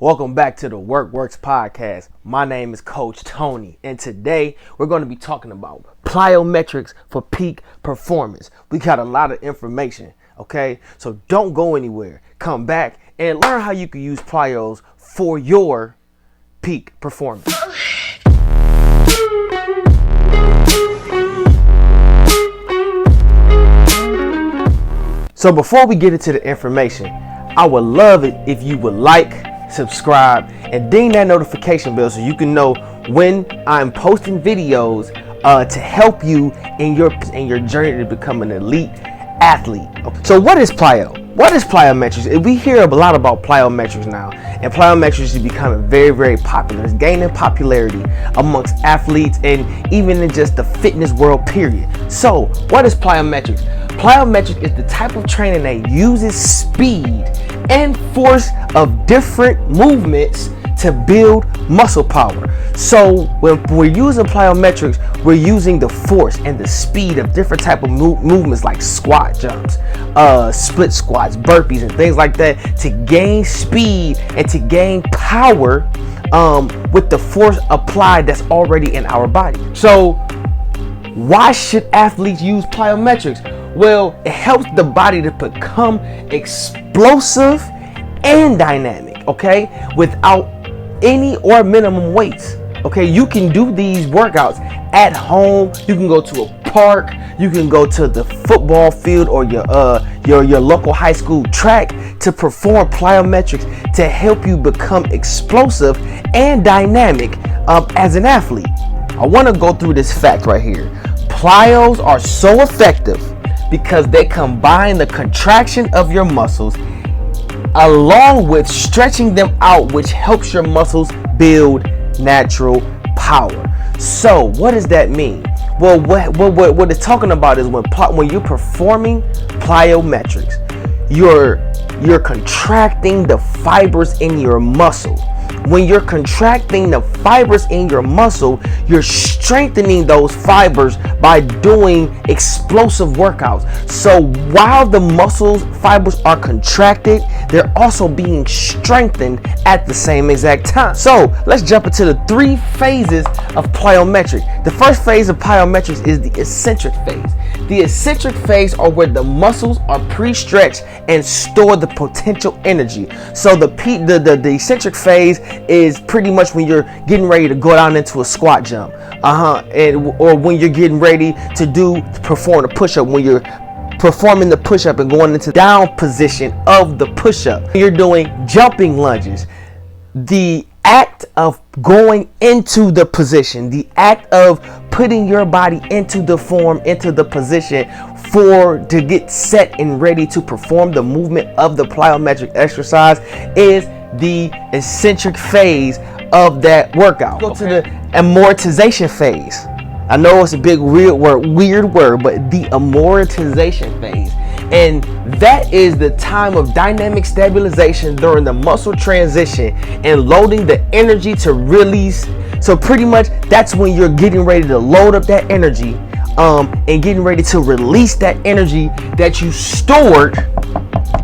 Welcome back to the Work Works podcast. My name is Coach Tony, and today we're going to be talking about plyometrics for peak performance. We got a lot of information, okay? So don't go anywhere. Come back and learn how you can use plyos for your peak performance. So before we get into the information, I would love it if you would like, subscribe, and ding that notification bell so you can know when I'm posting videos to help you in your journey to become an elite athlete. So what is plyo? What is plyometrics? We hear a lot about plyometrics now, and plyometrics is becoming very, very popular. It's gaining popularity amongst athletes and even in just the fitness world, period. So what is plyometrics? Plyometrics is the type of training that uses speed and force of different movements to build muscle power. So when we're using plyometrics, we're using the force and the speed of different type of movements like squat jumps, split squats, burpees, and things like that to gain speed and to gain power with the force applied that's already in our body. So why should athletes use plyometrics? Well, it helps the body to become explosive and dynamic, okay, without any or minimum weights. Okay, you can do these workouts at home. You can go to a park, you can go to the football field or your local high school track to perform plyometrics to help you become explosive and dynamic as an athlete. I want to go through this fact right here. Plyos are so effective because they combine the contraction of your muscles along with stretching them out, which helps your muscles build natural power. So what does that mean? Well, what it's talking about is when you're performing plyometrics, you're contracting the fibers in your muscle. When you're contracting the fibers in your muscle, you're strengthening those fibers by doing explosive workouts. So while the muscles fibers are contracted, they're also being strengthened at the same exact time. So let's jump into the 3 phases of plyometric. The first phase of plyometrics is the eccentric phase. The eccentric phase are where the muscles are pre-stretched and store the potential energy. So the eccentric phase is pretty much when you're getting ready to go down into a squat jump, or when you're getting ready to perform a push-up, when you're performing the push-up and going into down position of the push-up. You're doing jumping lunges. The act of going into the position, the act of putting your body into the form, into the position to get set and ready to perform the movement of the plyometric exercise is the eccentric phase of that workout. Go to the amortization phase. I know it's a big weird word, but the amortization phase. And that is the time of dynamic stabilization during the muscle transition and loading the energy to release. So pretty much that's when you're getting ready to load up that energy and getting ready to release that energy that you stored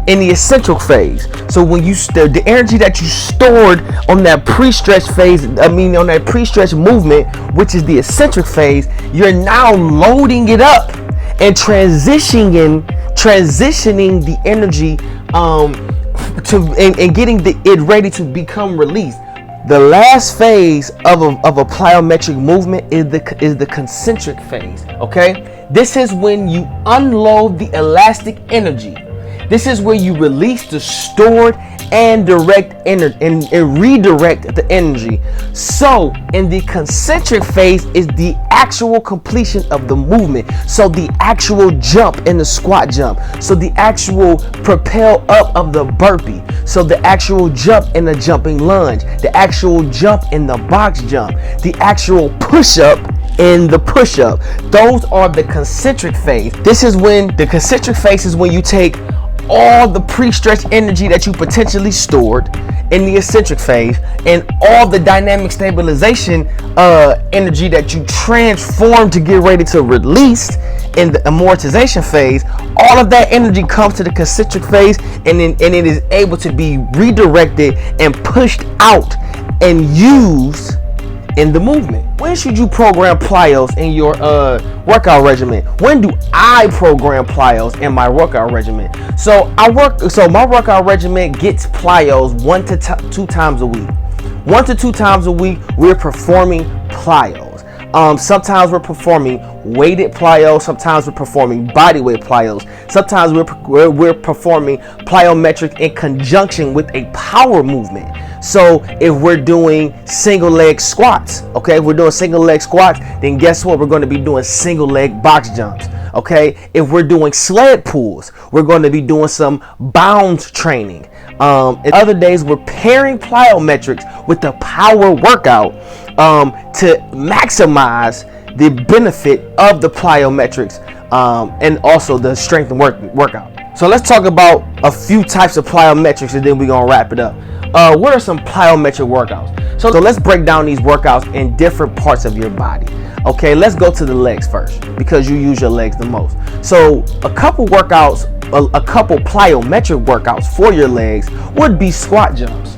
in the eccentric phase. So when the energy that you stored on that pre-stretch phase, on that pre-stretch movement, which is the eccentric phase, you're now loading it up and transitioning the energy and getting it ready to become released. The last phase of a plyometric movement is the concentric phase. Okay, this is when you unload the elastic energy. This is where you release the stored and redirect the energy. So in the concentric phase is the actual completion of the movement. So the actual jump in the squat jump. So the actual propel up of the burpee. So the actual jump in the jumping lunge. The actual jump in the box jump. The actual push-up in the push-up. Those are the concentric phase. The concentric phase is when you take all the pre-stretch energy that you potentially stored in the eccentric phase and all the dynamic stabilization energy that you transform to get ready to release in the amortization phase. All of that energy comes to the concentric phase, and it is able to be redirected and pushed out and used in the movement. When should you program plyos in your workout regimen? When do I program plyos in my workout regimen? So my workout regimen gets plyos 1 to 2 times a week. 1 to 2 times a week, we're performing plyos. Sometimes we're performing weighted plyos. Sometimes we're performing body weight plyos. Sometimes we're performing plyometric in conjunction with a power movement. So if we're doing single leg squats, okay, if we're doing single leg squats, then guess what? We're going to be doing single leg box jumps. Okay, if we're doing sled pulls, we're going to be doing some bounds training. Other days we're pairing plyometrics with the power workout to maximize the benefit of the plyometrics and also the strength and workout. So let's talk about a few types of plyometrics, and then we're gonna wrap it up. What are some plyometric workouts? So let's break down these workouts in different parts of your body. Okay, let's go to the legs first because you use your legs the most. So a couple workouts, a couple plyometric workouts for your legs would be squat jumps.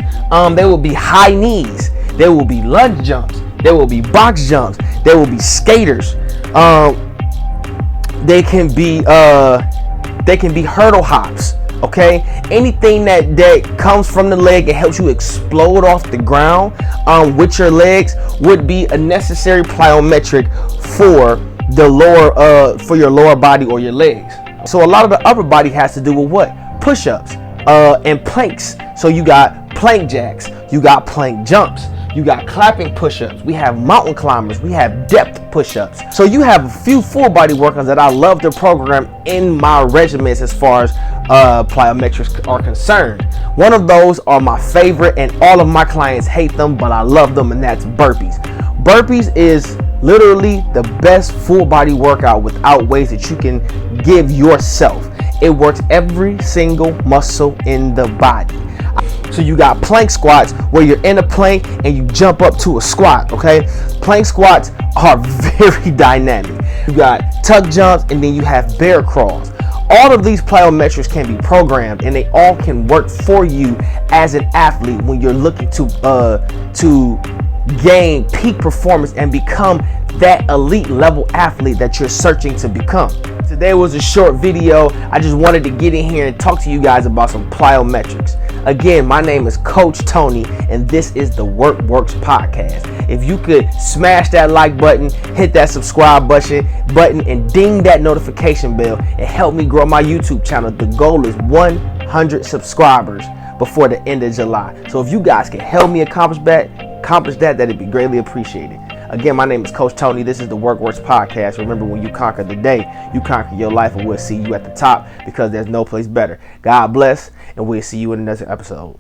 There will be high knees. There will be lunge jumps. There will be box jumps. There will be skaters. They can be hurdle hops. Okay, anything that comes from the leg and helps you explode off the ground with your legs would be a necessary plyometric for the lower for your lower body or your legs. So a lot of the upper body has to do with what? Push-ups and planks. So you got plank jacks, you got plank jumps, you got clapping push-ups, we have mountain climbers, we have depth push-ups. So you have a few full body workouts that I love to program in my regimens as far as plyometrics are concerned. One of those are my favorite, and all of my clients hate them, but I love them, and that's burpees. Burpees is literally the best full body workout without weights that you can give yourself. It works every single muscle in the body. So you got plank squats where you're in a plank and you jump up to a squat, okay? Plank squats are very dynamic. You got tuck jumps, and then you have bear crawls. All of these plyometrics can be programmed, and they all can work for you as an athlete when you're looking to gain peak performance and become that elite level athlete that you're searching to become. Today was a short video. I just wanted to get in here and talk to you guys about some plyometrics. Again, my name is Coach Tony, and this is the Work Works podcast. If you could smash that like button, hit that subscribe button, and ding that notification bell, and help me grow my YouTube channel. The goal is 100 subscribers before the end of July. So if you guys can help me accomplish that, that'd be greatly appreciated. Again, my name is Coach Tony. This is the Work Works podcast. Remember, when you conquer the day, you conquer your life, and we'll see you at the top because there's no place better. God bless, and we'll see you in the next episode.